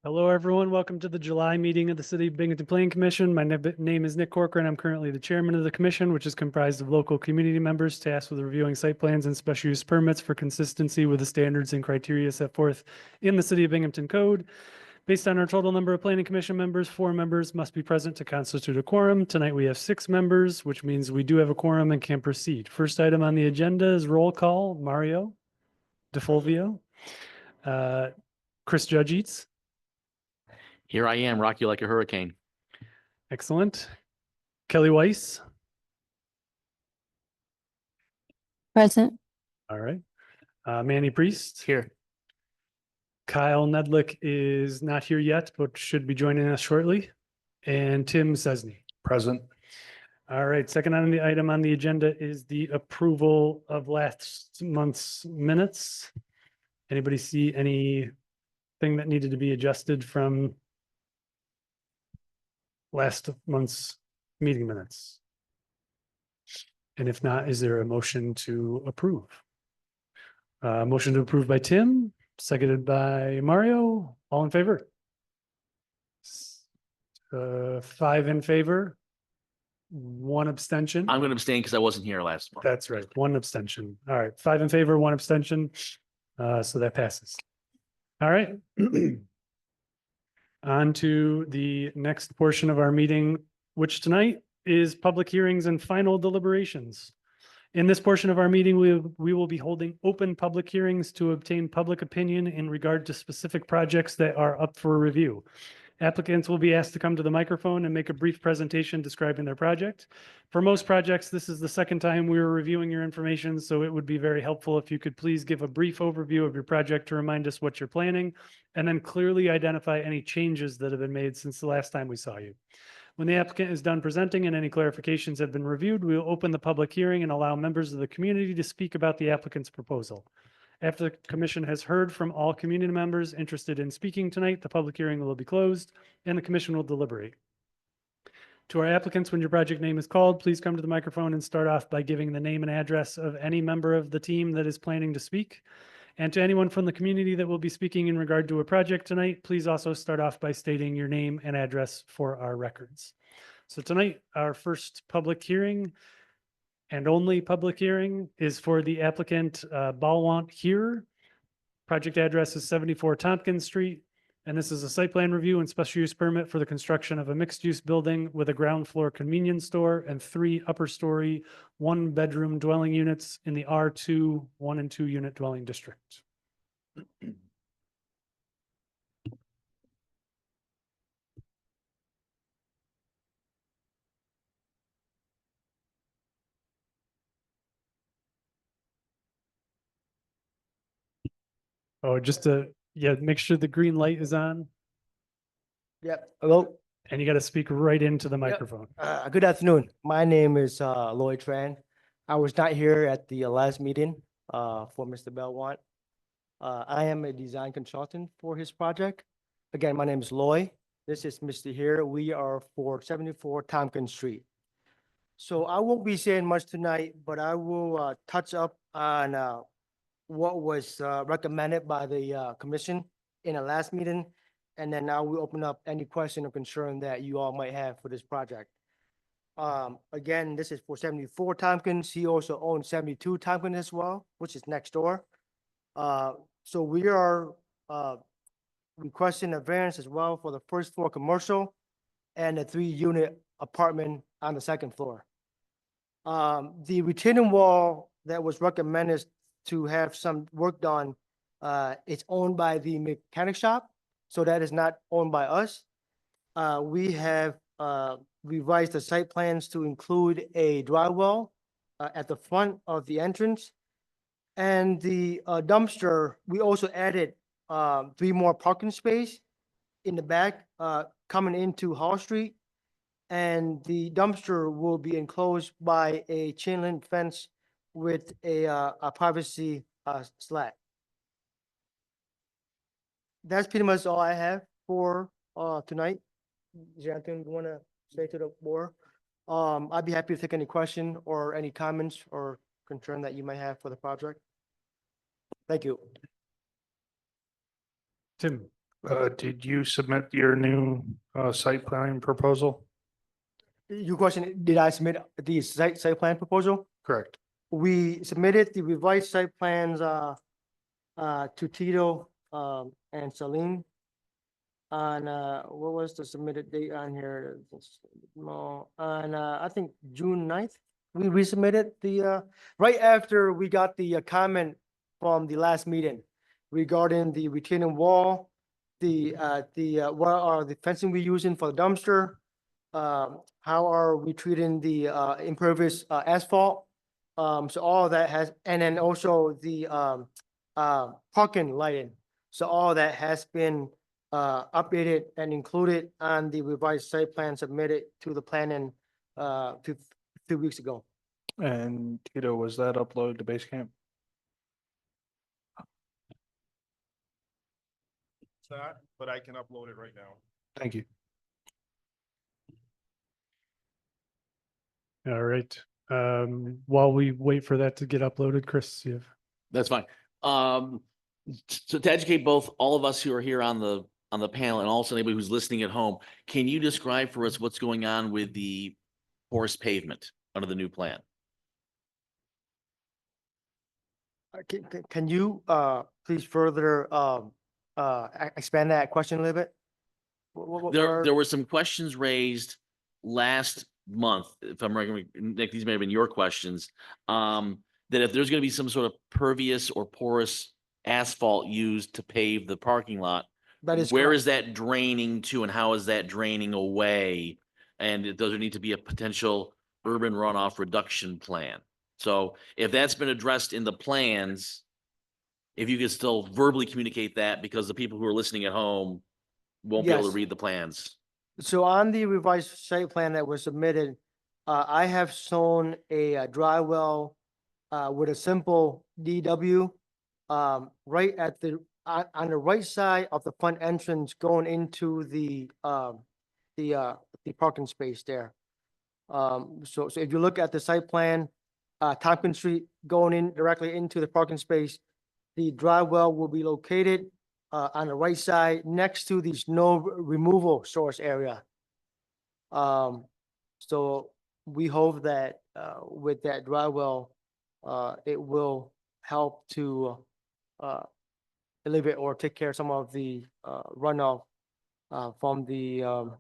Hello, everyone. Welcome to the July meeting of the City of Binghamton Planning Commission. My name is Nick Corcoran. I'm currently the chairman of the commission, which is comprised of local community members tasked with reviewing site plans and special use permits for consistency with the standards and criteria set forth in the City of Binghamton Code. Based on our total number of planning commission members, 4 members must be present to constitute a quorum. Tonight we have 6 members, which means we do have a quorum and can proceed. First item on the agenda is roll call. Mario DeFulvio, Chris Judge. Here I am, rock you like a hurricane. Excellent. Kelly Weiss. Present. All right. Manny Priest. Here. Kyle Nedlick is not here yet, but should be joining us shortly. And Tim Sesney. Present. All right. Second on the item on the agenda is the approval of last month's minutes. Anybody see anything that needed to be adjusted from last month's meeting minutes? And if not, is there a motion to approve? Motion to approve by Tim, seconded by Mario. All in favor? 5 in favor, 1 abstention. I'm going to abstain because I wasn't here last month. That's right, 1 abstention. All right, 5 in favor, 1 abstention. So that passes. All right. On to the next portion of our meeting, which tonight is public hearings and final deliberations. In this portion of our meeting, we will be holding open public hearings to obtain public opinion in regard to specific projects that are up for review. Applicants will be asked to come to the microphone and make a brief presentation describing their project. For most projects, this is the second time we are reviewing your information, so it would be very helpful if you could please give a brief overview of your project to remind us what you're planning, and then clearly identify any changes that have been made since the last time we saw you. When the applicant is done presenting and any clarifications have been reviewed, we will open the public hearing and allow members of the community to speak about the applicant's proposal. After the commission has heard from all community members interested in speaking tonight, the public hearing will be closed and the commission will deliberate. To our applicants, when your project name is called, please come to the microphone and start off by giving the name and address of any member of the team that is planning to speak. And to anyone from the community that will be speaking in regard to a project tonight, please also start off by stating your name and address for our records. So tonight, our first public hearing and only public hearing is for the applicant Balwant here. Project address is 74 Tompkins Street. And this is a site plan review and special use permit for the construction of a mixed use building with a ground floor convenience store and 3 upper story, 1 bedroom dwelling units in the R2 1 and 2 unit dwelling district. Oh, just to, make sure the green light is on Yep. Hello. and you got to speak right into the microphone. Good afternoon. My name is Lloyd Tran. I was not here at the last meeting for Mr. Belwant. I am a design consultant for his project. Again, my name is Lloyd. This is Mr. Here. We are for 74 Tompkins Street. So I won't be saying much tonight, but I will touch up on what was recommended by the commission in the last meeting. And then now we open up any question or concern that you all might have for this project. Again, this is for 74 Tompkins. He also owns 72 Tompkins as well, which is next door. So we are requesting a variance as well for the first floor commercial and a 3-unit apartment on the second floor. The retaining wall that was recommended to have some work done, it's owned by the mechanic shop. So that is not owned by us. We have revised the site plans to include a dry well at the front of the entrance. And the dumpster, we also added 3 more parking space in the back coming into Hall Street. And the dumpster will be enclosed by a chain link fence with a privacy slat. That's pretty much all I have for tonight. Is there anything you want to say to the board? I'd be happy to take any question or any comments or concern that you might have for the project. Thank you. Tim. Did you submit your new site plan proposal? Your question, did I submit the site plan proposal? Correct. We submitted the revised site plans, to Tito, and Celine. On, what was the submitted date on here? No, on, I think June 9th, we resubmitted the, right after we got the comment from the last meeting regarding the retaining wall, what are the fencing we using for the dumpster? How are we treating the, impervious, asphalt? So all of that has, and then also the, parking lighting. So all that has been, updated and included on the revised site plan submitted to the planning, 2 weeks ago. And Tito, was that uploaded to Basecamp? It's not, but I can upload it right now. Thank you. All right. While we wait for that to get uploaded, Chris, you have. That's fine. So to educate both all of us who are here on the panel and also anybody who's listening at home, can you describe for us what's going on with the porous pavement under the new plan? Can you, please further, expand that question a little bit? There were some questions raised last month, if I'm right, Nick, these may have been your questions. That if there's going to be some sort of pervious or porous asphalt used to pave the parking lot, where correct. is that draining to and how is that draining away? And does there need to be a potential urban runoff reduction plan? So if that's been addressed in the plans, if you could still verbally communicate that, because the people who are listening at home won't be able to Yes. read the plans. So on the revised site plan that was submitted, I have shown a dry well, with a simple DW, right at the, on the right side of the front entrance going into the parking space there. So if you look at the site plan, Tompkins Street going in directly into the parking space, the dry well will be located, on the right side next to the snow removal source area. So we hope that, with that dry well, it will help to, alleviate or take care of some of the, runoff, from the,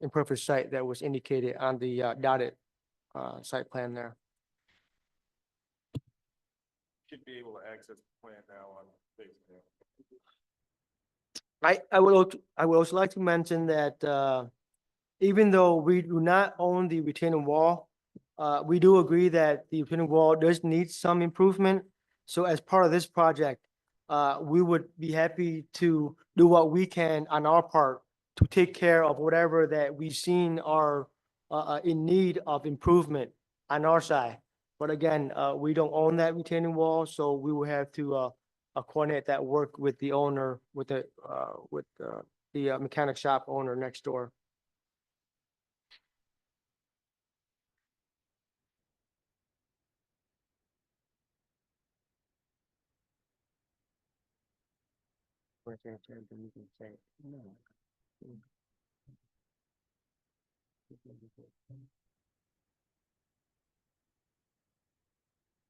impervious site that was indicated on the, dotted, site plan there. Should be able to access the plan now on Facebook. I would also like to mention that, even though we do not own the retaining wall, we do agree that the retaining wall does need some improvement. So as part of this project, we would be happy to do what we can on our part to take care of whatever that we've seen are, in need of improvement on our side. But again, we don't own that retaining wall, so we will have to, coordinate that work with the owner, with the mechanic shop owner next door.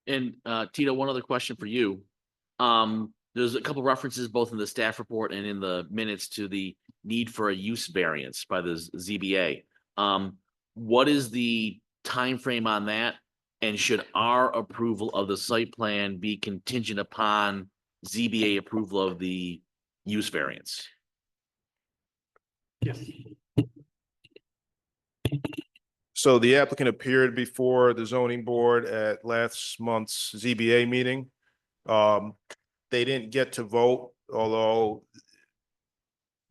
And Tito, one other question for you. There's a couple references both in the staff report and in the minutes to the need for a use variance by the ZBA. What is the time frame on that? And should our approval of the site plan be contingent upon ZBA approval of the use variance? Yes. So the applicant appeared before the zoning board at last month's ZBA meeting. They didn't get to vote, although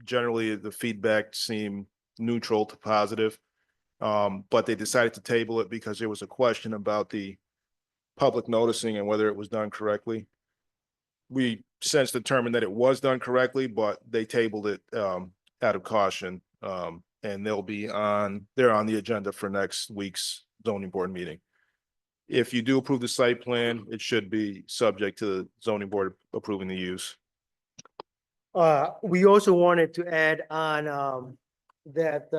generally the feedback seemed neutral to positive. But they decided to table it because there was a question about the public noticing and whether it was done correctly. We since determined that it was done correctly, but they tabled it out of caution. And they're on the agenda for next week's zoning board meeting. If you do approve the site plan, it should be subject to the zoning board approving the use. We also wanted to add on, that,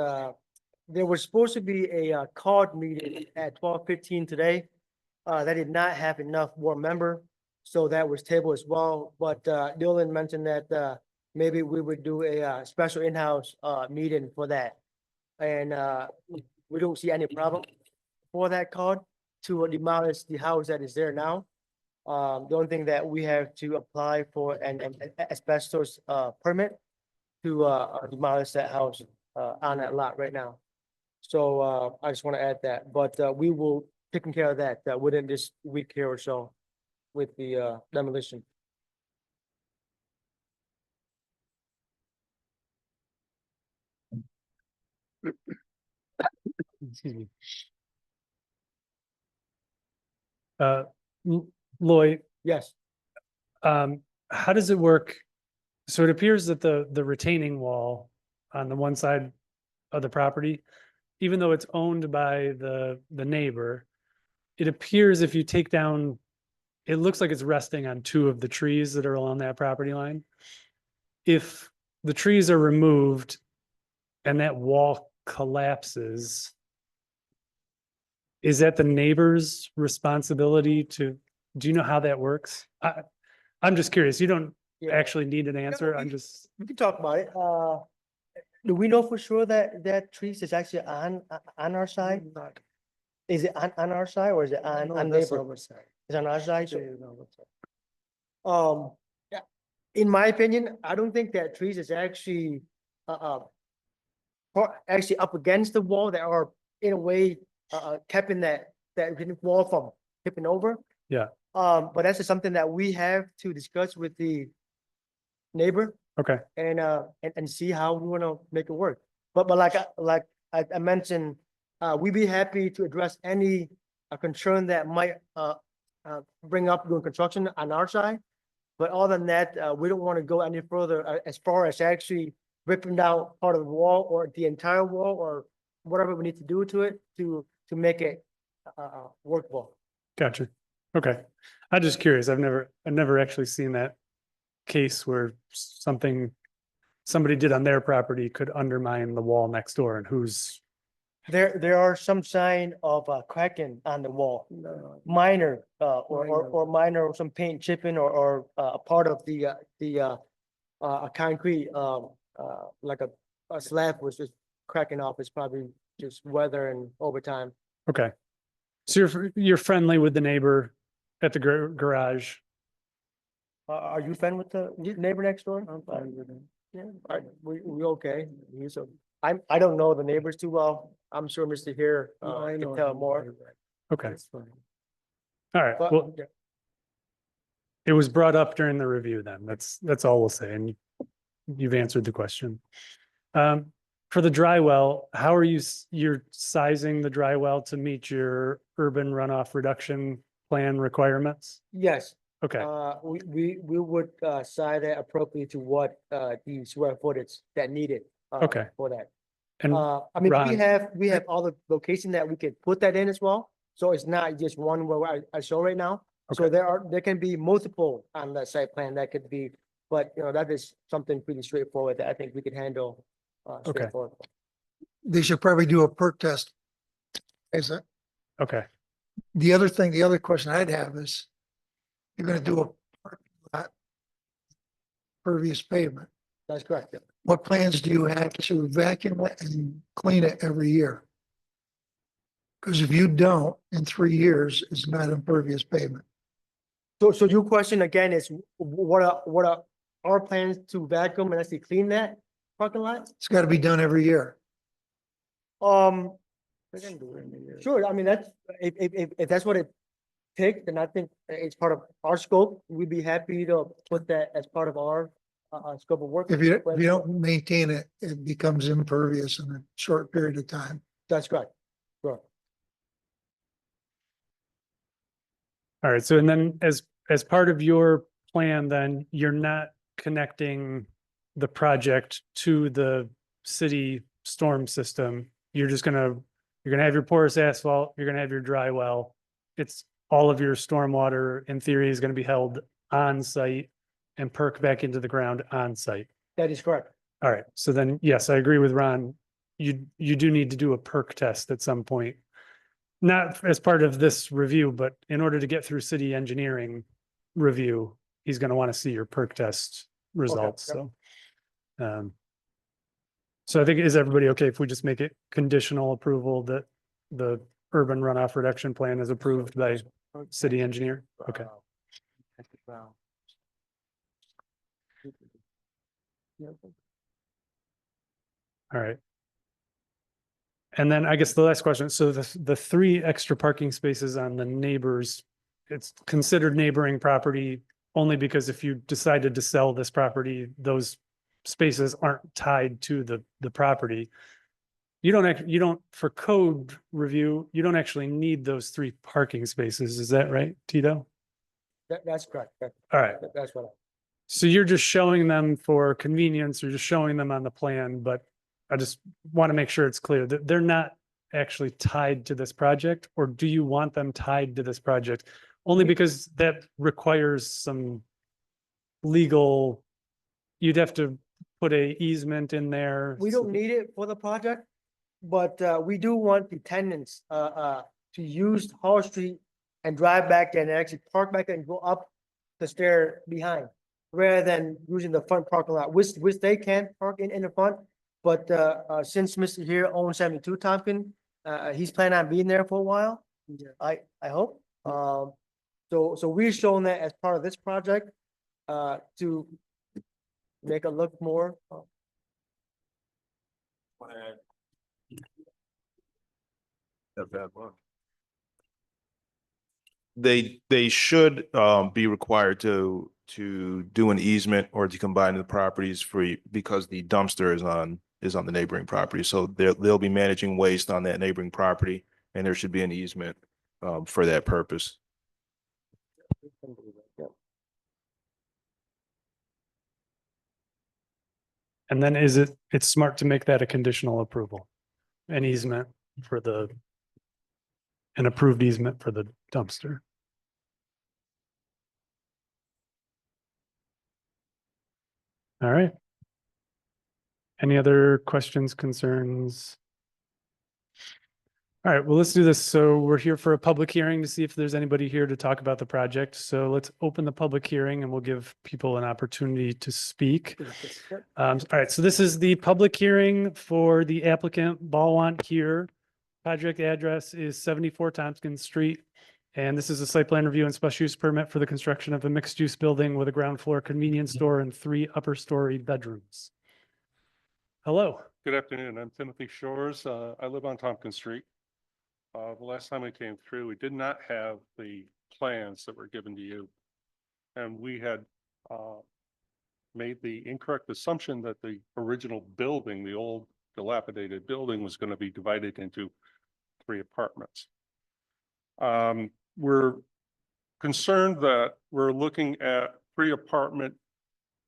there was supposed to be a COD meeting at 12:15 today. That did not have enough board member, so that was tabled as well. But, Dylan mentioned that, maybe we would do a, special in-house, meeting for that. And, we don't see any problem for that COD to demolish the house that is there now. The only thing that we have to apply for an asbestos, permit to, demolish that house, on that lot right now. So, I just want to add that, but, we will taking care of that, within this week here or so with the, demolition. Excuse me. Lloyd, Yes, how does it work? So it appears that the retaining wall on the one side of the property, even though it's owned by the neighbor, it appears if you take down, it looks like it's resting on two of the trees that are along that property line. If the trees are removed and that wall collapses, is that the neighbor's responsibility to, do you know how that works? I'm just curious. You don't yeah, actually need an answer. we- I'm just, we can talk about it. Do we know for sure that that trees is actually on our side? Is it on our side or is it on neighbor? It's on our side, so. Yeah, in my opinion, I don't think that trees is actually, actually up against the wall that are in a way, keeping that wall from tipping over. Yeah. But that's just something that we have to discuss with the neighbor okay, and see how we want to make it work. But like I mentioned, we'd be happy to address any concern that might bring up during construction on our side. But other than that, we don't want to go any further as far as actually ripping down part of the wall or the entire wall or whatever we need to do to it to make it workable. gotcha. Okay. I'm just curious. I've never actually seen that case where somebody did on their property could undermine the wall next door and who's, There are some sign of cracking on the wall, minor, or minor, or some paint chipping or a part of the concrete, like a slab was just cracking off. It's probably just weather and overtime. okay. So you're friendly with the neighbor at the garage? Are you friend with the neighbor next door? I'm fine with him. Yeah, we okay. I don't know the neighbors too well. I'm sure Mr. Here, can tell more. Okay. All right. But, Well, it was brought up during the review then. That's all we'll say. And you've answered the question. For the dry well, how are you're sizing the dry well to meet your urban runoff reduction plan requirements? yes, Okay, we would size that appropriately to what the square footage that needed. Okay. For that. and I mean, Ron- we have all the location that we could put that in as well. So it's not just one where I show right now. So Okay. there can be multiple on that site plan that could be, but that is something pretty straightforward that I think we could handle. Straightforward. They should probably do a perk test. Is it? okay, The other question I'd have is, you're gonna do a parking lot pervious pavement. That's correct. What plans do you have to vacuum it and clean it every year? Because if you don't, in 3 years, it's not impervious pavement. So your question again is what are our plans to vacuum and actually clean that parking lot? It's got to be done every year. Sure, I mean, that's, if that's what it takes, then I think it's part of our scope. We'd be happy to put that as part of our scope of work. If you don't maintain it, it becomes impervious in a short period of time. That's correct. Sure. all right. So and then as part of your plan, then you're not connecting the project to the city storm system. You're gonna have your porous asphalt, you're gonna have your dry well. It's all of your stormwater in theory is gonna be held on site and perk back into the ground on site. That is correct. All right, so then, yes, I agree with Ron. You do need to do a perk test at some point. Not as part of this review, but in order to get through city engineering review, he's gonna want to see your perk test results, yep. so. So I think, is everybody okay if we just make it conditional approval that the urban runoff reduction plan is approved by city engineer? Okay. All right. And then I guess the last question, so the three extra parking spaces on the neighbors, it's considered neighboring property only because if you decided to sell this property, those spaces aren't tied to the property. You don't, for code review, you don't actually need those three parking spaces. Is that right, Tito? That's correct. All right. That's what. So you're just showing them for convenience or just showing them on the plan, but I just want to make sure it's clear that they're not actually tied to this project, or do you want them tied to this project? Only because that requires some legal, you'd have to put a easement in there. We don't need it for the project, but we do want the tenants to use Hall Street and drive back there and actually park back there and go up the stair behind, rather than using the front parking lot, which they can park in the front. But since Mr. here owns 72 Tompkins, he's planning on being there for a while. I hope. So we're showing that as part of this project to make it look more. They should be required to do an easement or to combine the properties because the dumpster is on the neighboring property. So they'll be managing waste on that neighboring property, and there should be an easement for that purpose. And then it's smart to make that a conditional approval, an easement for an approved easement for the dumpster. All right. Any other questions, concerns? All right, well, let's do this. So we're here for a public hearing to see if there's anybody here to talk about the project. So let's open the public hearing and we'll give people an opportunity to speak. All right, so this is the public hearing for the applicant Balwant here. Project address is 74 Tompkins Street. And this is a site plan review and special use permit for the construction of a mixed use building with a ground floor convenience store and 3 upper story bedrooms. Hello. Good afternoon. I'm Timothy Shores. I live on Tompkins Street. The last time I came through, we did not have the plans that were given to you. And we had made the incorrect assumption that the original building, the old dilapidated building, was going to be divided into 3 apartments. We're concerned that we're looking at 3 apartment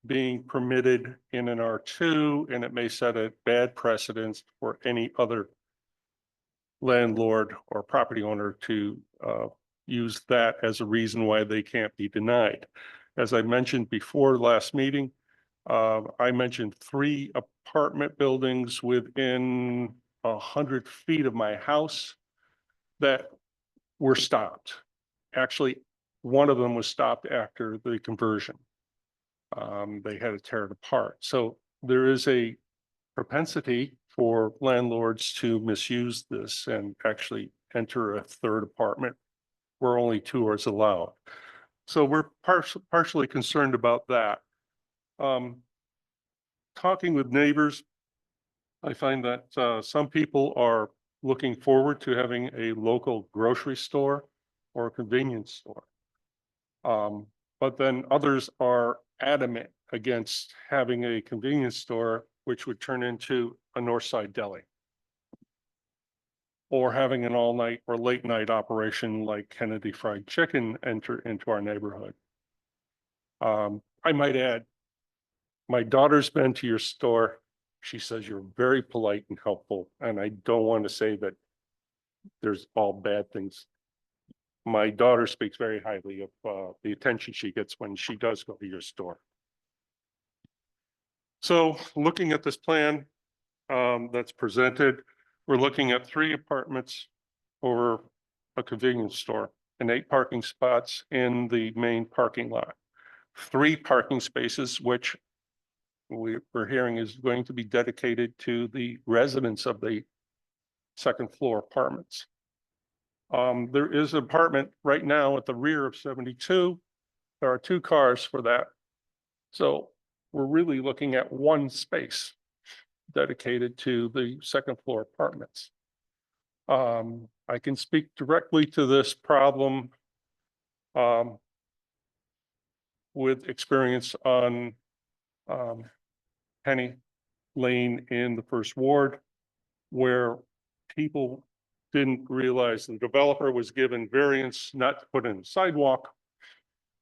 being permitted in an R2, and it may set a bad precedence for any other landlord or property owner to use that as a reason why they can't be denied. As I mentioned before last meeting, I mentioned 3 apartment buildings within 100 feet of my house that were stopped. Actually, one of them was stopped after the conversion. They had to tear it apart. So there is a propensity for landlords to misuse this and actually enter a 3rd apartment where only 2 is allowed. So we're partially concerned about that. Talking with neighbors, I find that some people are looking forward to having a local grocery store or a convenience store. But then others are adamant against having a convenience store, which would turn into a North Side deli, or having an all night or late night operation like Kennedy Fried Chicken enter into our neighborhood. I might add, my daughter's been to your store. She says you're very polite and helpful, and I don't want to say that there's all bad things. My daughter speaks very highly of the attention she gets when she does go to your store. So looking at this plan that's presented, we're looking at 3 apartments over a convenience store and 8 parking spots in the main parking lot. 3 parking spaces, which we're hearing is going to be dedicated to the residents of the second floor apartments. There is an apartment right now at the rear of 72. There are 2 cars for that. So we're really looking at 1 space dedicated to the second floor apartments. I can speak directly to this problem with experience on Penny Lane in the first ward, where people didn't realize the developer was given variance not to put in a sidewalk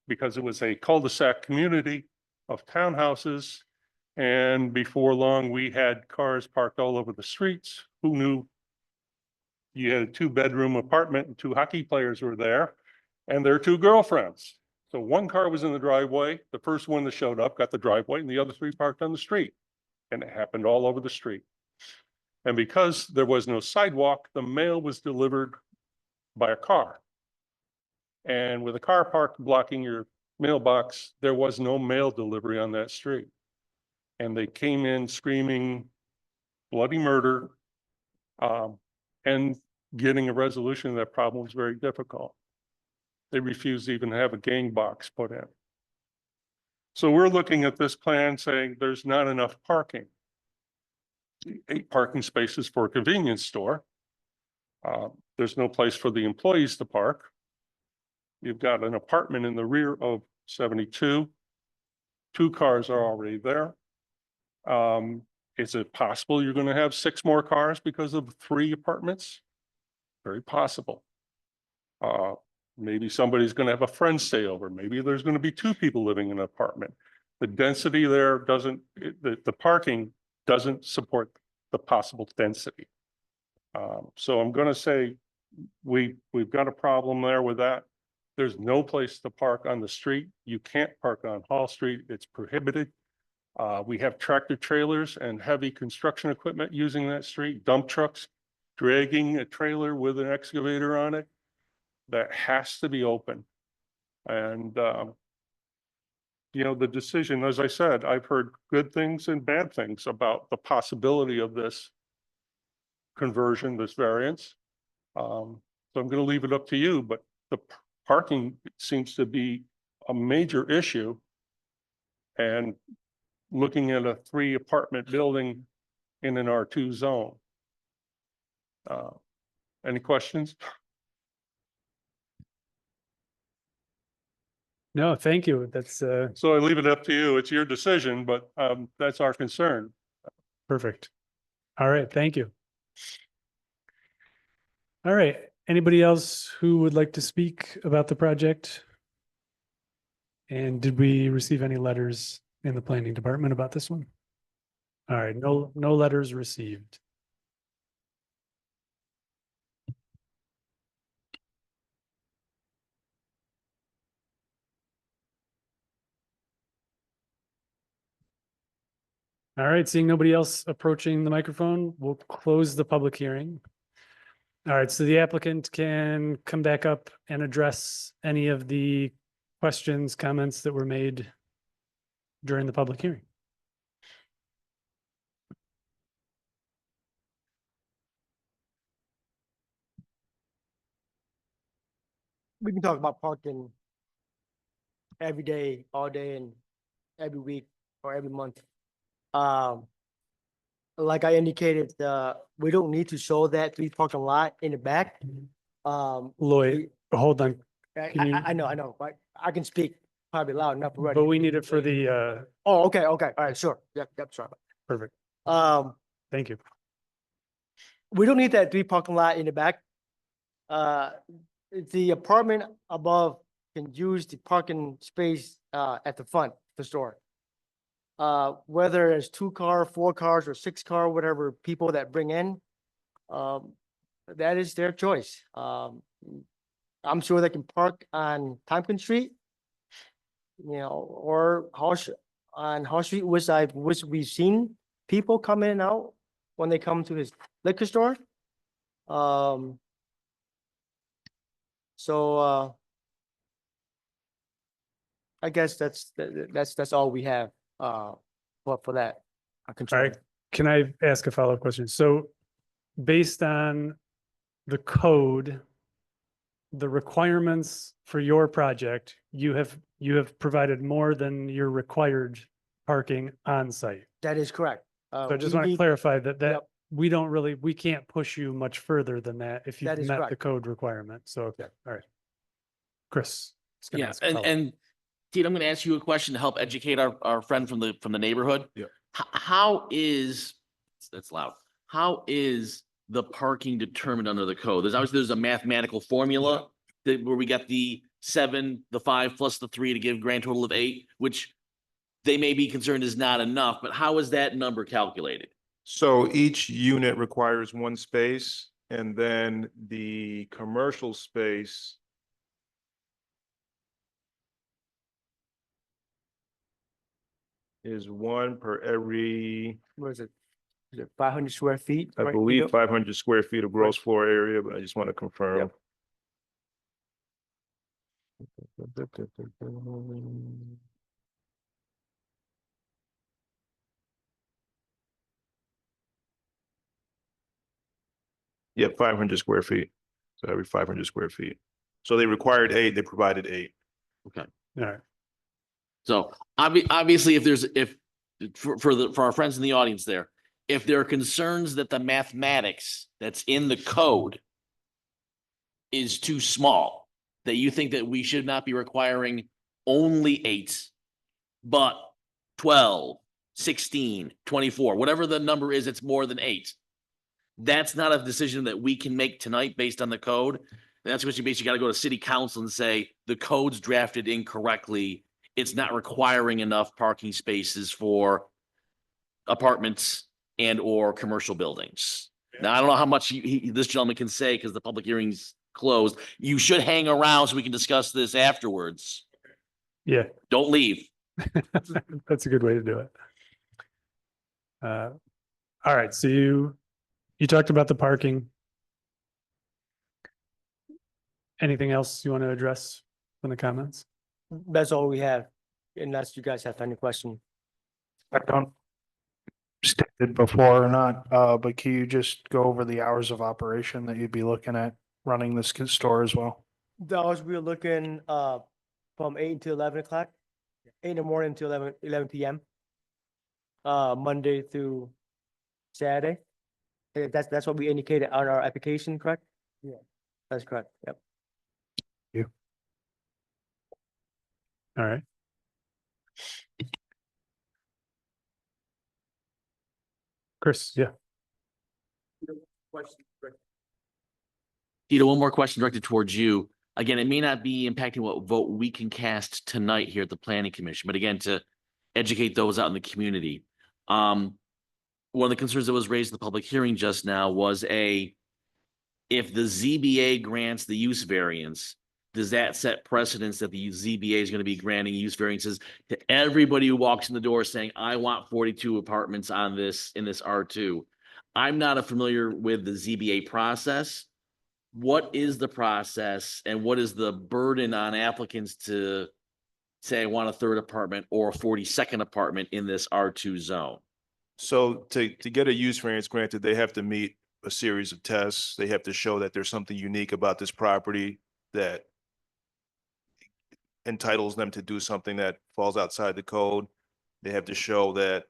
because it was a cul-de-sac community of townhouses. And before long, we had cars parked all over the streets. Who knew you had a 2-bedroom apartment and 2 hockey players were there and their 2 girlfriends. So 1 car was in the driveway. The first one that showed up got the driveway and the other 3 parked on the street. And it happened all over the street. And because there was no sidewalk, the mail was delivered by a car. And with a car parked blocking your mailbox, there was no mail delivery on that street. And they came in screaming bloody murder, and getting a resolution of that problem was very difficult. They refused to even have a gang box put in. So we're looking at this plan saying there's not enough parking. 8 parking spaces for a convenience store. There's no place for the employees to park. You've got an apartment in the rear of 72. 2 cars are already there. Is it possible you're going to have 6 more cars because of 3 apartments? Very possible. Maybe somebody's going to have a friend stay over. Maybe there's going to be 2 people living in an apartment. The density there doesn't, the parking doesn't support the possible density. So I'm going to say we've got a problem there with that. There's no place to park on the street. You can't park on Hall Street. It's prohibited. We have tractor trailers and heavy construction equipment using that street, dump trucks, dragging a trailer with an excavator on it. That has to be open. And, you know, the decision, as I said, I've heard good things and bad things about the possibility of this conversion, this variance. So I'm going to leave it up to you, but the parking seems to be a major issue. And looking at a 3 apartment building in an R2 zone. Any questions? No, thank you. That's So I leave it up to you. It's your decision, but that's our concern. perfect. All right, thank you. All right, anybody else who would like to speak about the project? And did we receive any letters in the planning department about this one? All right, no letters received. All right, seeing nobody else approaching the microphone, we'll close the public hearing. All right, so the applicant can come back up and address any of the questions, comments that were made during the public hearing. We can talk about parking every day, all day, and every week or every month. Like I indicated, we don't need to show that 3 parking lot in the back. Lloyd, hold on, Can you- I know, but I can speak probably loud enough already. but we need it for the, Oh, okay, all right, sure, yep, sorry. perfect, thank you. We don't need that 3 parking lot in the back. The apartment above can use the parking space at the front of the store. Whether it's 2 car, 4 cars, or 6 car, whatever people that bring in, that is their choice. I'm sure they can park on Tompkins Street, you know, or on Hall Street, which we've seen people come in and out when they come to his liquor store. So, I guess that's all we have, for that. All right, can I ask a follow-up question? So based on the code, the requirements for your project, you have provided more than your required parking on site. That is correct. So I just we want to need- clarify that Yep. we can't push you much further than that if you've That is met the correct. code requirement. So, okay, all right. Chris. is gonna Yeah, ask a follow-up. and Tita, I'm gonna ask you a question to help educate our friend from the neighborhood. Yeah. How is, that's loud, how is the parking determined under the code? There's a mathematical formula that where we got the 7, the 5 plus the 3 to give grand total of 8, which they may be concerned is not enough, but how is that number calculated? So each unit requires one space, and then the commercial space is one per every, What is it? Is it 500 square feet? I right, believe, Nico? 500 square feet of gross floor area, but I just want to confirm. Yeah, 500 square feet. So every 500 square feet. So they required 8, they provided 8. All right. So obviously, if for our friends in the audience there, if there are concerns that the mathematics that's in the code is too small, that you think that we should not be requiring only 8, but 12, 16, 24, whatever the number is, it's more than 8. That's not a decision that we can make tonight based on the code. That's what you basically got to go to city council and say, the code's drafted incorrectly. It's not requiring enough parking spaces for apartments and or commercial buildings. Now, I don't know how much this gentleman can say because the public hearing's closed. You should hang around so we can discuss this afterwards. Yeah, Don't leave. that's a good way to do it. All right, so you talked about the parking. Anything else you want to address from the comments? That's all we have, unless you guys have any question. I don't stated before or not, but can you just go over the hours of operation that you'd be looking at running this store as well? The hours we're looking, from 8 to 11 o'clock, 8 in the morning to 11 PM. Monday through Saturday. That's what we indicated on our application, correct? Yeah. That's correct, yep. All right. Chris, yeah. Tito, one more question directed towards you. Again, it may not be impacting what vote we can cast tonight here at the planning commission, but again, to educate those out in the community. One of the concerns that was raised in the public hearing just now was if the ZBA grants the use variance, does that set precedence that the ZBA is going to be granting use variances to everybody who walks in the door saying, I want 42 apartments on this, in this R2? I'm not familiar with the ZBA process. What is the process and what is the burden on applicants to say, I want a 3rd apartment or a 42nd apartment in this R2 zone? So to get a use variance granted, they have to meet a series of tests. They have to show that there's something unique about this property that entitles them to do something that falls outside the code. They have to show that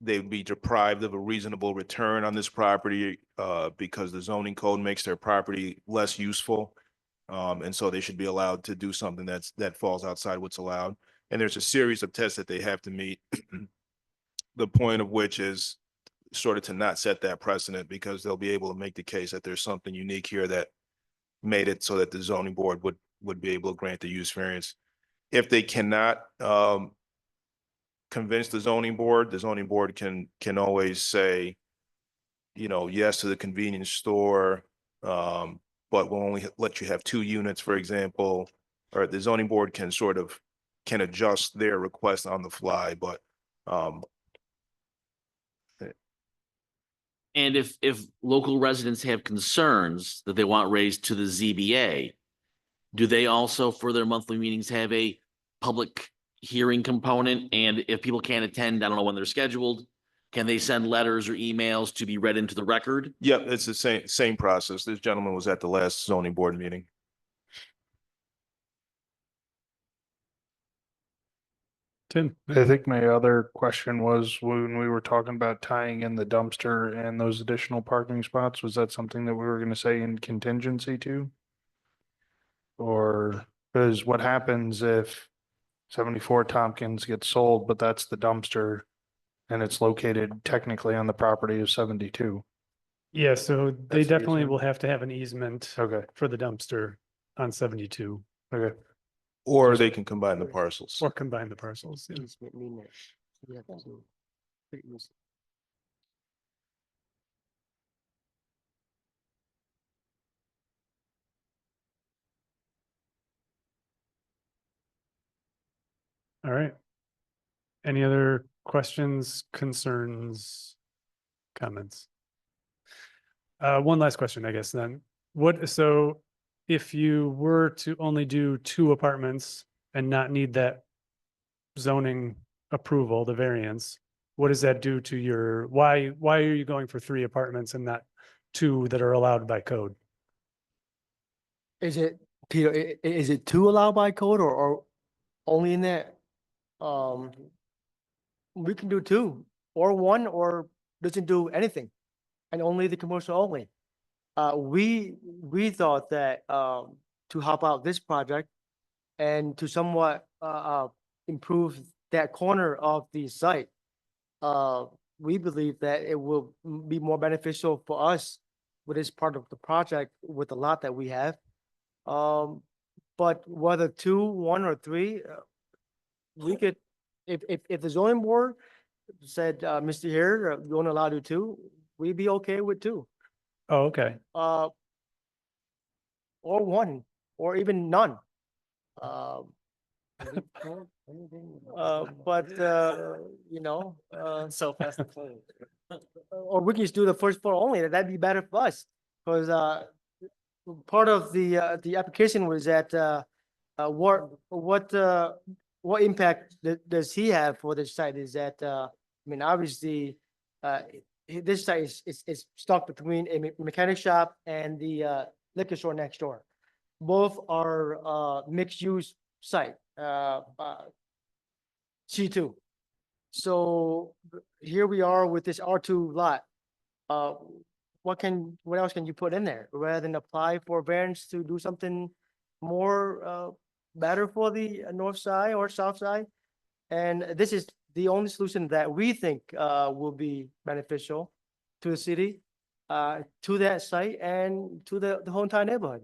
they would be deprived of a reasonable return on this property because the zoning code makes their property less useful. And so they should be allowed to do something that falls outside what's allowed. And there's a series of tests that they have to meet. The point of which is sort of to not set that precedent, because they'll be able to make the case that there's something unique here that made it so that the zoning board would be able to grant the use variance. If they cannot convince the zoning board can always say, yes to the convenience store, but we'll only let you have 2 units, for example, or the zoning board can sort of can adjust their request on the fly, but And if local residents have concerns that they want raised to the ZBA, do they also, for their monthly meetings, have a public hearing component? And if people can't attend, I don't know when they're scheduled, can they send letters or emails to be read into the record? yeah, it's the same process. This gentleman was at the last zoning board meeting. Tim? I think my other question was when we were talking about tying in the dumpster and those additional parking spots, was that something that we were gonna say in contingency too? Or, because what happens if 74 Tompkins gets sold, but that's the dumpster and it's located technically on the property of 72? Yeah, so they That's the definitely easement. will have to have an easement Okay, for the dumpster on 72 okay. Or they can combine the parcels. or combine the parcels. Yeah. Easement mean that we have to put use- All right. Any other questions, concerns, comments? One last question, I guess then. So if you were to only do 2 apartments and not need that zoning approval, the variance, what does that do to your, why are you going for 3 apartments and not 2 that are allowed by code? Is it, Peter, is it two allowed by code or only in that? We can do 2 or 1 or doesn't do anything and only the commercial only. We thought that, to help out this project and to somewhat, improve that corner of the site, we believe that it will be more beneficial for us with this part of the project with the lot that we have. But whether 2, 1 or 3, we could, if the zoning board said, Mr. Here, you only allow to 2, we'd be okay with 2. Oh, okay. Or 1, or even none. But, you know, So fast. or we can just do the first floor only, that'd be better for us. Cause, part of the application was that, what impact does he have for this site is that, I mean, obviously, this site is stuck between a mechanic shop and the liquor store next door. Both are mixed use site, C2. So here we are with this R2 lot. What else can you put in there rather than apply for variance to do something more better for the north side or south side? And this is the only solution that we think will be beneficial to the city, to that site and to the whole entire neighborhood.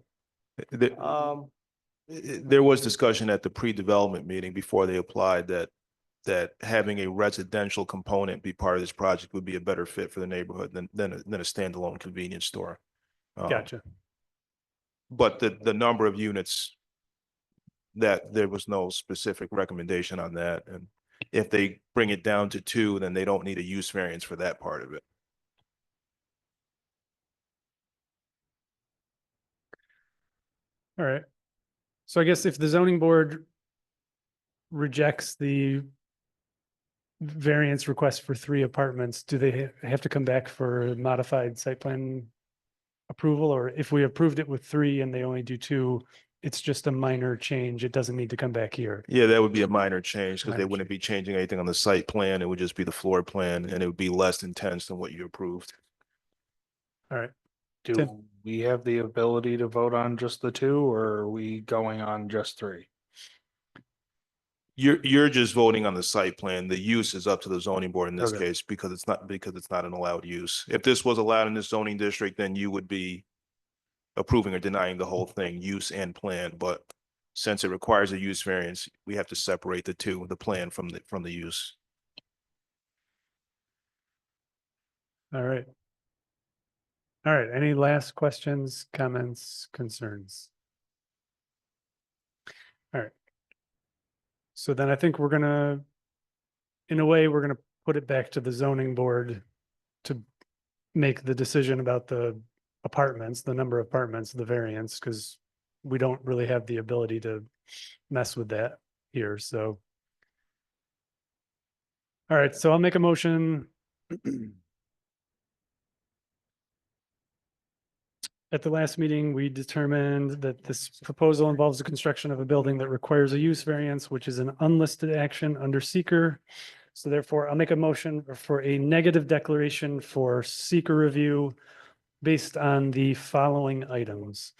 There was discussion at the pre-development meeting before they applied that having a residential component be part of this project would be a better fit for the neighborhood than a standalone convenience store. Gotcha. But the number of units, that there was no specific recommendation on that. And if they bring it down to 2, then they don't need a use variance for that part of it. All right. So I guess if the zoning board rejects the variance request for 3 apartments, do they have to come back for a modified site plan approval? Or if we approved it with 3 and they only do 2, it's just a minor change, it doesn't need to come back here? Yeah, that would be a minor change because they Minor wouldn't be changing anything on the site plan. It would just be the floor plan and it would be less intense than what you approved. All right. Do Tim? we have the ability to vote on just the 2 or are we going on just 3? You're just voting on the site plan. The use is up to the zoning board in this Okay. case because it's not an allowed use. If this was allowed in this zoning district, then you would be approving or denying the whole thing, use and plan. But since it requires a use variance, we have to separate the 2, the plan from the use. All right. All right. Any last questions, comments, concerns? All right. So then I think we're gonna, in a way, we're gonna put it back to the zoning board to make the decision about the apartments, the number of apartments, the variance, because we don't really have the ability to mess with that here, so. All right, so I'll make a motion. At the last meeting, we determined that this proposal involves the construction of a building that requires a use variance, which is an unlisted action under seeker. So therefore, I'll make a motion for a negative declaration for seeker review based on the following items.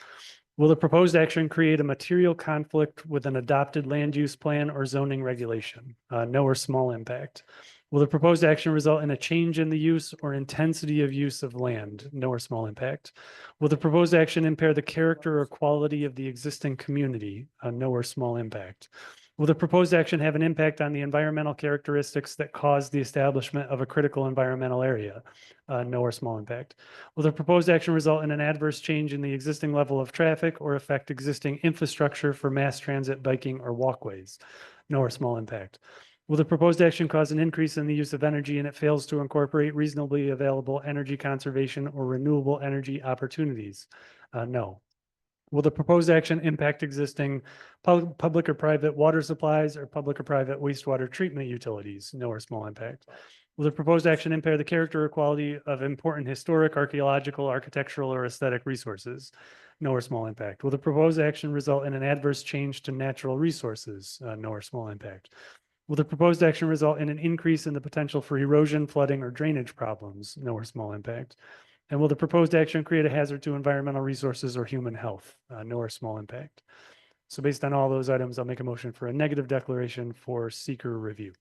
Will the proposed action create a material conflict with an adopted land use plan or zoning regulation? No or small impact. Will the proposed action result in a change in the use or intensity of use of land? No or small impact. Will the proposed action impair the character or quality of the existing community? No or small impact. Will the proposed action have an impact on the environmental characteristics that cause the establishment of a critical environmental area? No or small impact. Will the proposed action result in an adverse change in the existing level of traffic or affect existing infrastructure for mass transit, biking, or walkways? No or small impact. Will the proposed action cause an increase in the use of energy and it fails to incorporate reasonably available energy conservation or renewable energy opportunities? No. Will the proposed action impact existing public or private water supplies or public or private wastewater treatment utilities? No or small impact. Will the proposed action impair the character or quality of important historic, archaeological, architectural, or aesthetic resources? No or small impact. Will the proposed action result in an adverse change to natural resources? No or small impact. Will the proposed action result in an increase in the potential for erosion, flooding, or drainage problems? No or small impact. And will the proposed action create a hazard to environmental resources or human health? No or small impact. So based on all those items, I'll make a motion for a negative declaration for seeker review.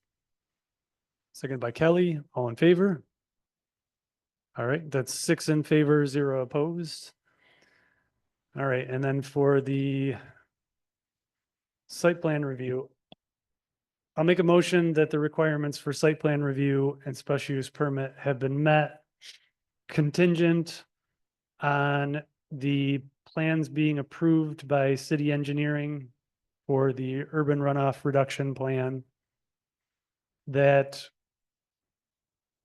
Second by Kelly, all in favor? All right, that's 6 in favor, 0 opposed. All right, and then for the site plan review, I'll make a motion that the requirements for site plan review and special use permit have been met, contingent on the plans being approved by city engineering for the urban runoff reduction plan, that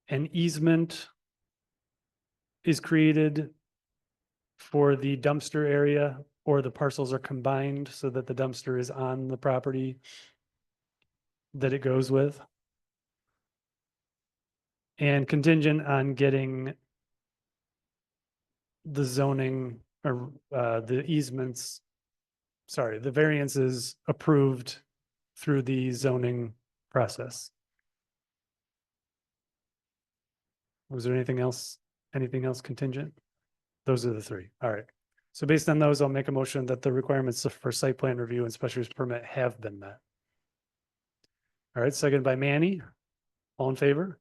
an easement is created for the dumpster area, or the parcels are combined so that the dumpster is on the property that it goes with. And contingent on getting the zoning or the easements, sorry, the variances approved through the zoning process. Was there anything else contingent? Those are the 3. All right. So based on those, I'll make a motion that the requirements for site plan review and special use permit have been met. All right, second by Manny. All in favor?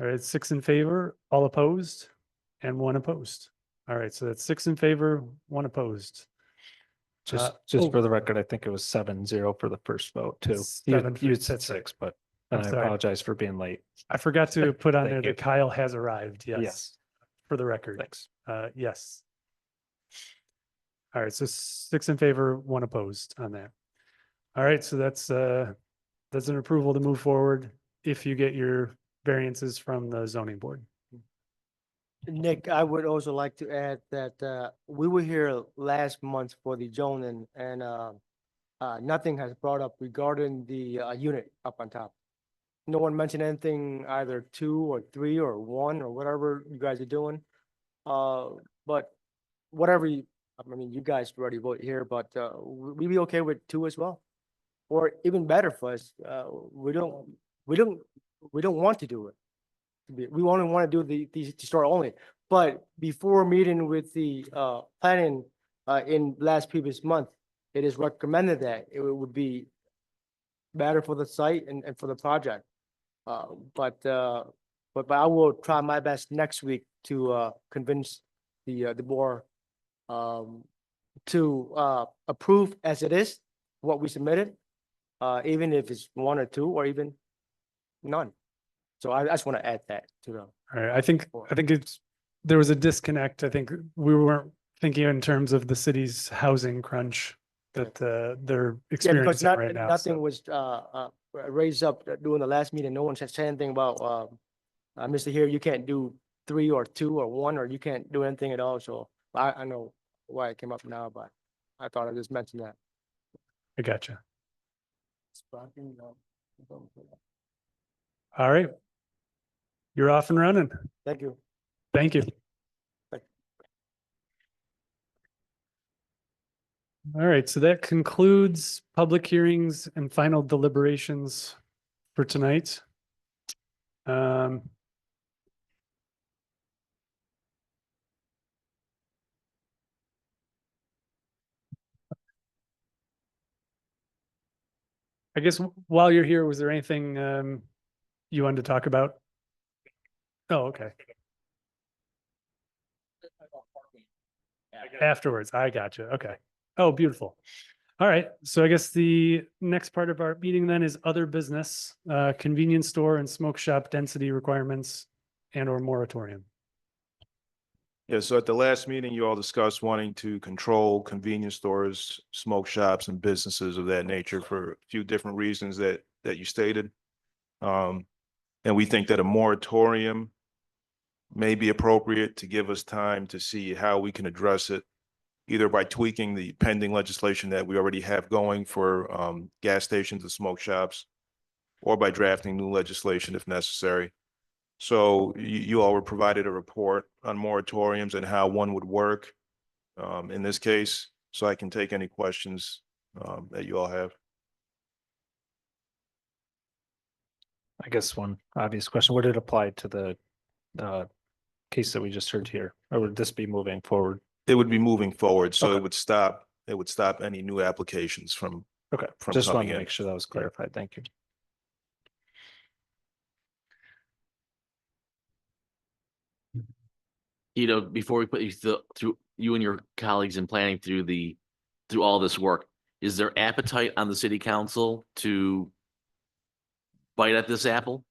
All right, 6 in favor, all opposed, and 1 opposed. All right, so that's 6 in favor, 1 opposed. Just oh. for the record, I think it was 7-0 for the first vote too. Seven for- You said 6, but I'm I sorry. apologize for being late. I forgot to put on Thank there you. that Kyle has arrived, yes, Yes. for the record. Thanks. Yes. All right, so 6 in favor, 1 opposed on that. All right, so that's an approval to move forward if you get your variances from the zoning board. Nick, I would also like to add that we were here last month for the zoning and nothing has brought up regarding the unit up on top. No one mentioned anything, either 2 or 3 or 1 or whatever you guys are doing. But whatever, I mean, you guys already vote here, but we'd be okay with 2 as well. Or even better for us, we don't want to do it. We only want to do the store only. But before meeting with the planning in last previous month, it is recommended that it would be better for the site and for the project. But I will try my best next week to convince the board to approve as it is what we submitted, even if it's 1 or 2 or even none. So I just want to add that to them. All right, I think there was a disconnect. I think we weren't thinking in terms of the city's housing crunch that they're Yeah, because experiencing right now. nothing so. was raised up during the last meeting. No one said anything about Mr. Here, you can't do 3 or 2 or 1, or you can't do anything at all. So I know why it came up now, but I thought I just mentioned that. I gotcha. All right. You're off and running. Thank you. Thank you. Thank All right, so that concludes public hearings and final deliberations for tonight. I guess while you're here, was there anything you wanted to talk about? Oh, okay. Afterwards, I gotcha. Okay. Oh, beautiful. All right, so I guess the next part of our meeting then is other business, convenience store and smoke shop density requirements and or moratorium. Yeah, so at the last meeting, you all discussed wanting to control convenience stores, smoke shops, and businesses of that nature for a few different reasons that you stated. And we think that a moratorium may be appropriate to give us time to see how we can address it, either by tweaking the pending legislation that we already have going for gas stations and smoke shops, or by drafting new legislation if necessary. So you all were provided a report on moratoriums and how one would work in this case, so I can take any questions that you all have. I guess one obvious question, would it apply to the case that we just heard here, or would this be moving forward? It would be moving forward, so Okay. it would stop any new applications from. Okay, From just coming wanted to in. make sure that was clarified. Thank you. Before we put you through you and your colleagues in planning through all this work, is there appetite on the city council to bite at this apple?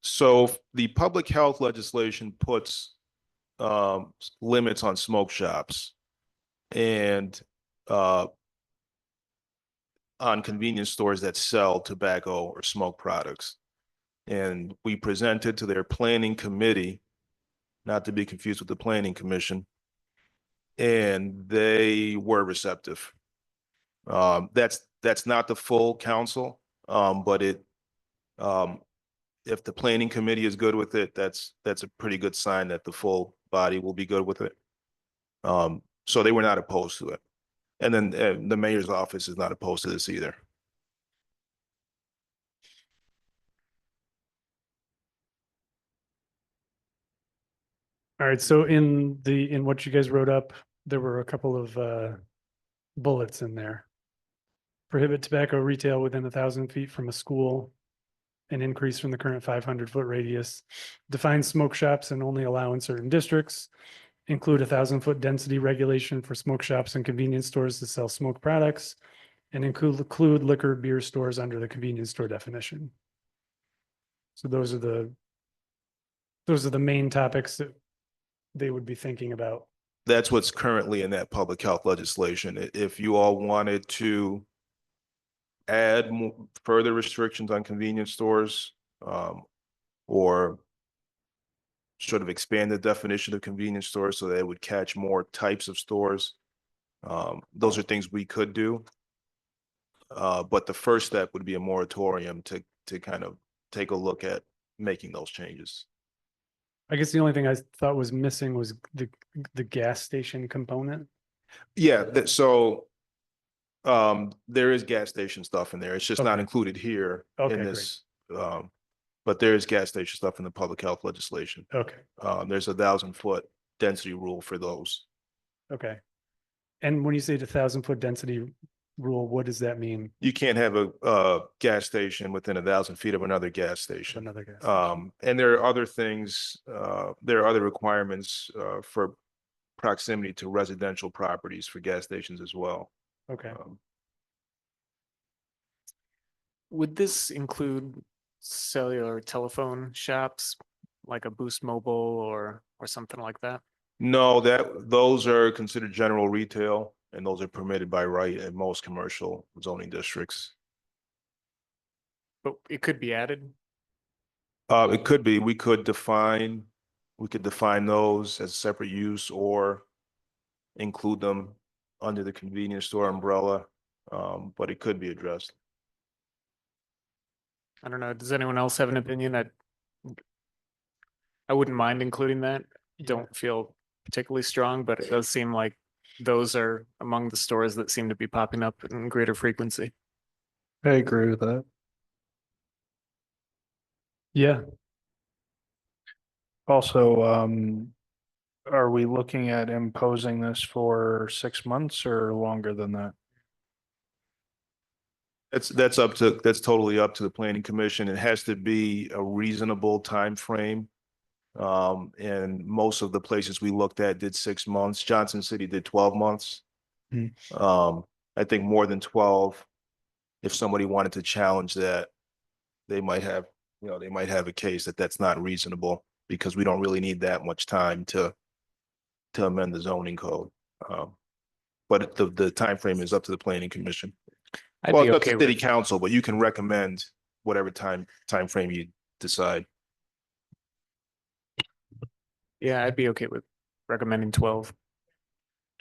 So the public health legislation puts limits on smoke shops and on convenience stores that sell tobacco or smoke products. And we presented to their planning committee, not to be confused with the planning commission, and they were receptive. That's not the full council, but if the planning committee is good with it, that's a pretty good sign that the full body will be good with it. So they were not opposed to it. And then the mayor's office is not opposed to this either. All right, so in what you guys wrote up, there were a couple of bullets in there. Prohibit tobacco retail within 1,000 feet from a school, an increase from the current 500-foot radius. Define smoke shops and only allow in certain districts. Include 1,000-foot density regulation for smoke shops and convenience stores to sell smoke products, and include liquor, beer stores under the convenience store definition. So those are the main topics that they would be thinking about. That's what's currently in that public health legislation. If you all wanted to add further restrictions on convenience stores, or sort of expand the definition of convenience stores so that it would catch more types of stores, those are things we could do. But the first step would be a moratorium to kind of take a look at making those changes. I guess the only thing I thought was missing was the gas station component. Yeah, so there is gas station stuff in there. It's just not Okay. included here Okay, in great. this. But there is gas station stuff in the public health legislation. Okay, There's 1,000-foot density rule for those. okay. And when you say the 1,000-foot density rule, what does that mean? You can't have a gas station within 1,000 feet of another gas station. Another gas station? And there are other things, there are other requirements for proximity to residential properties for gas stations as well. Okay. Would this include cellular telephone shops, like a Boost Mobile or something like that? No, those are considered general retail. And those are permitted by right in most commercial zoning districts. But it could be added. It could be, we could define those as separate use or include them under the convenience store umbrella. But it could be addressed. I don't know. Does anyone else have an opinion? I wouldn't mind including that. Don't feel particularly strong, but it does seem like those are among the stores that seem to be popping up in greater frequency. I agree with that. Yeah, Also, are we looking at imposing this for 6 months or longer than that? That's totally up to the planning commission. It has to be a reasonable time frame. And most of the places we looked at did 6 months. Johnson City did 12 months. I think more than 12, if somebody wanted to challenge that, they might have a case that that's not reasonable because we don't really need that much time to amend the zoning code. But the time frame is up to the planning commission. Well, it's up to city council, but you can recommend whatever time frame you decide. Yeah, I'd be okay with recommending 12.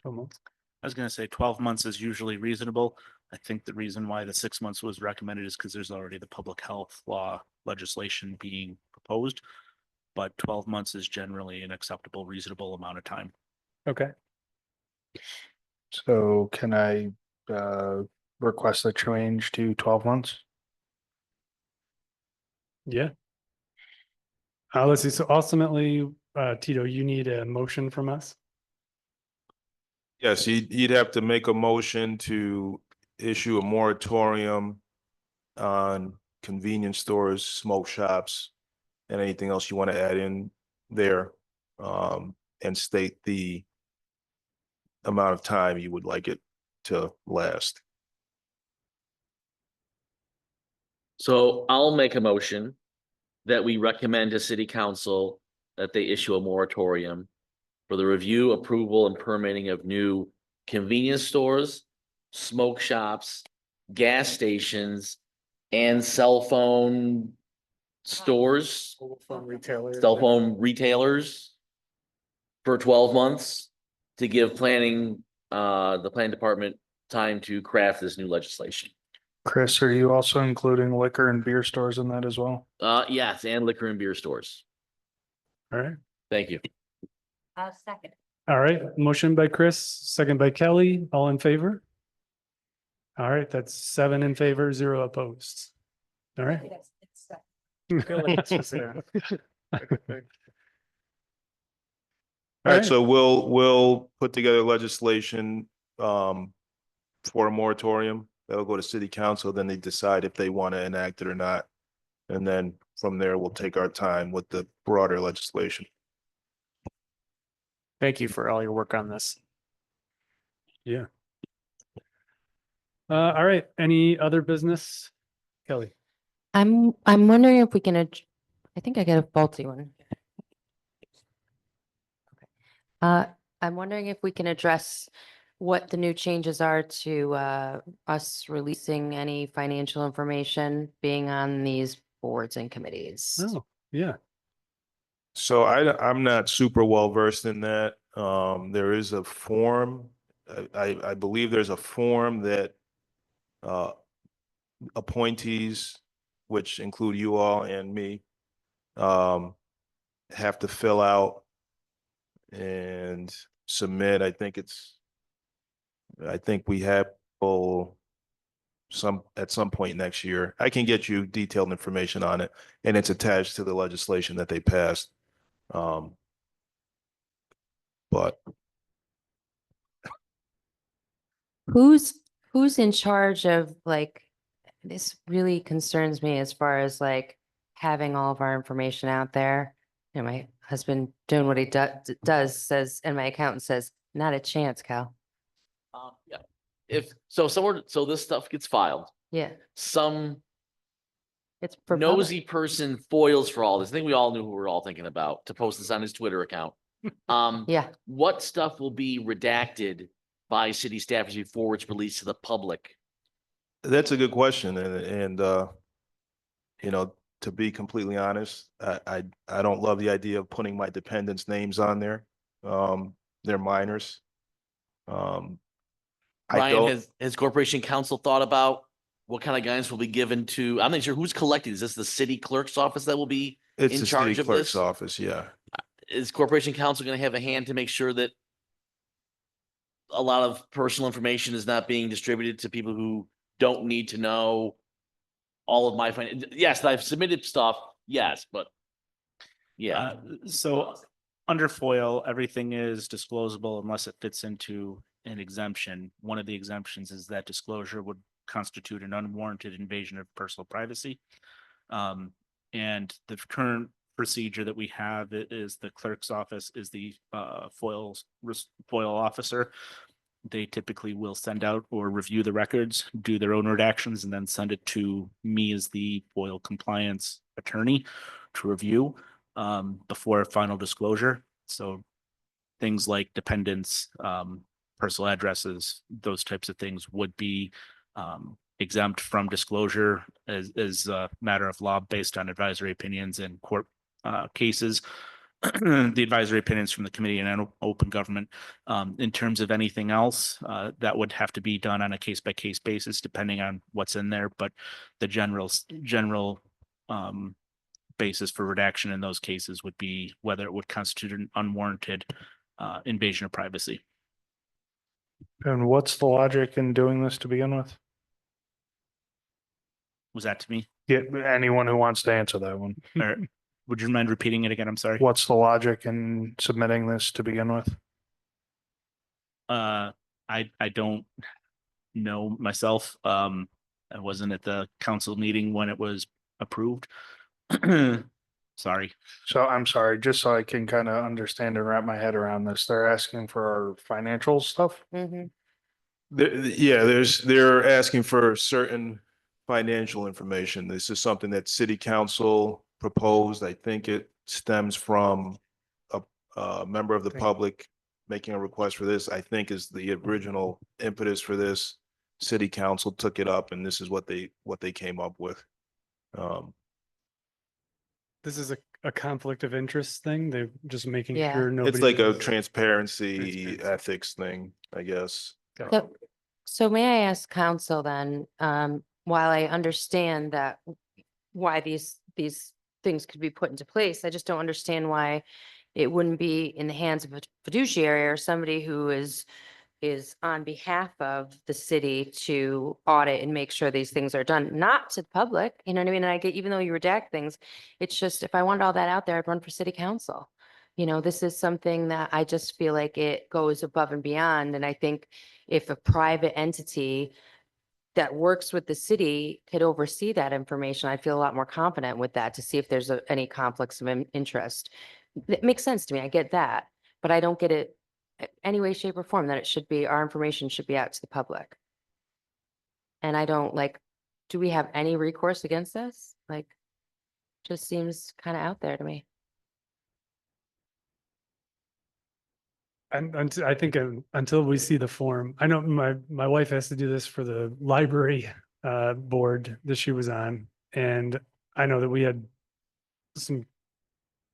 12 months. I was gonna say 12 months is usually reasonable. I think the reason why the 6 months was recommended is because there's already the public health law legislation being proposed. But 12 months is generally an acceptable, reasonable amount of time. Okay. So can I request a change to 12 months? Yeah. Let's see. So ultimately, Tito, you need a motion from us. Yes, you'd have to make a motion to issue a moratorium on convenience stores, smoke shops, and anything else you want to add in there, and state the amount of time you would like it to last. So I'll make a motion that we recommend to city council that they issue a moratorium for the review, approval, and permitting of new convenience stores, smoke shops, gas stations, and cell phone stores, cell phone retailers for 12 months to give planning, the planning department time to craft this new legislation. Chris, are you also including liquor and beer stores in that as well? Yes, and liquor and beer stores. All right. Thank you. Second. All right. Motion by Chris, second by Kelly. All in favor? All right. That's 7 in favor, 0 opposed. All right. I feel like it's just a- All right, so we'll put together legislation for a moratorium. That'll go to city council, then they decide if they want to enact it or not. And then from there, we'll take our time with the broader legislation. Thank you for all your work on this. Yeah. All right. Any other business? Kelly? I'm wondering if we can, I think I got a faulty one. Okay. I'm wondering if we can address what the new changes are to us releasing any financial information being on these boards and committees. Oh, yeah. So I'm not super well versed in that. There is a form. I believe there's a form that appointees, which include you all and me, have to fill out and submit. I think we have at some point next year. I can get you detailed information on it, and it's attached to the legislation that they passed. But Who's in charge of like, this really concerns me as far as like having all of our information out there. And my husband doing what he does says, and my accountant says, not a chance, Cal. Yeah. So this stuff gets filed. Yeah, Some it's for nosy public. person foils for all this. I think we all knew who we were all thinking about to post this on his Twitter account. Yeah. What stuff will be redacted by city staffers before it's released to the public? That's a good question, and you know, to be completely honest, I don't love the idea of putting my dependents' names on there. They're minors. I Ryan, don't, has corporation counsel thought about what kind of guidance will be given to, I'm not sure who's collecting. Is this the city clerk's office that will be it's in the charge city of clerk's this? office, yeah. Is corporation counsel going to have a hand to make sure that a lot of personal information is not being distributed to people who don't need to know all of my yes, I've submitted stuff, yes, but yeah. So under FOIL, everything is disclosable unless it fits into an exemption. One of the exemptions is that disclosure would constitute an unwarranted invasion of personal privacy. And the current procedure that we have is the clerk's office is the FOIL officer. They typically will send out or review the records, do their own redactions, and then send it to me as the FOIL compliance attorney to review before final disclosure. So things like dependents, personal addresses, those types of things would be exempt from disclosure as a matter of law based on advisory opinions and court cases. The advisory opinions from the Committee on Open Government. In terms of anything else, that would have to be done on a case-by-case basis, depending on what's in there. But the general basis for redaction in those cases would be whether it would constitute an unwarranted invasion of privacy. And what's the logic in doing this to begin with? Was that to me? Yeah, anyone who wants to answer that one. Or would you mind repeating it again? I'm sorry. What's the logic in submitting this to begin with? I don't know myself. I wasn't at the council meeting when it was approved. Sorry. So I'm sorry, just so I can kind of understand and wrap my head around this, they're asking for our financial stuff? Mhm. Yeah, they're asking for certain financial information. This is something that city council proposed. I think it stems from a member of the public making a request for this. I think is the original impetus for this. City council took it up, and this is what they came up with. This is a conflict of interest thing. They're just making Yeah. sure nobody. It's like a is- transparency ethics thing, I guess. So may I ask counsel then, while I understand that why these things could be put into place, I just don't understand why it wouldn't be in the hands of a fiduciary or somebody who is on behalf of the city to audit and make sure these things are done, not to the public, you know what I mean? And I get, even though you redact things, it's just, if I wanted all that out there, I'd run for city council. You know, this is something that I just feel like it goes above and beyond. And I think if a private entity that works with the city could oversee that information, I'd feel a lot more confident with that to see if there's any conflicts of interest. It makes sense to me. I get that, but I don't get it any way, shape or form that it should be, our information should be out to the public. And I don't do we have any recourse against this? Just seems kind of out there to me. And I think until we see the form, I know my wife has to do this for the library board that she was on. And I know that we had some,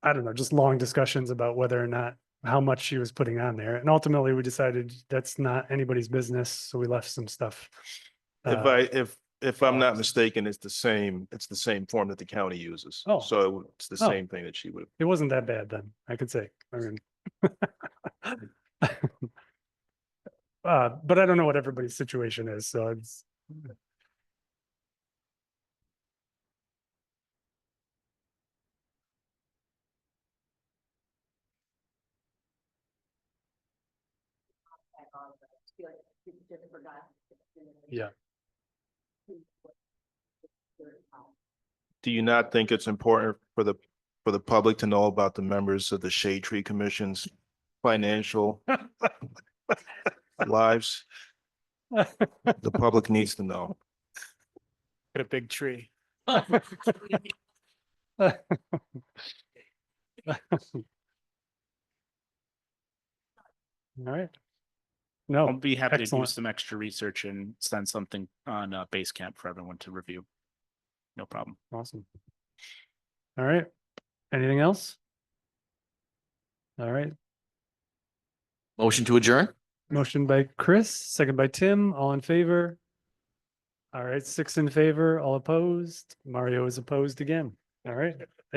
I don't know, just long discussions about whether or not how much she was putting on there. And ultimately we decided that's not anybody's business. So we left some stuff. If I'm not mistaken, it's the same form that the county uses. Oh. So it's the Oh. same thing that she would. It wasn't that bad then, I could say. I mean, but I don't know what everybody's situation is, so it's. Yeah. Do you not think it's important for the public to know about the members of the Shade Tree Commission's financial lives? The public needs to know. Got a big tree. All right. No. I'll be happy to do excellent. some extra research and send something on Basecamp for everyone to review. No problem. Awesome. All right. Anything else? All right. Motion to adjourn? Motion by Chris, second by Tim, all in favor. All right, 6 in favor, all opposed. Mario is opposed again. All right.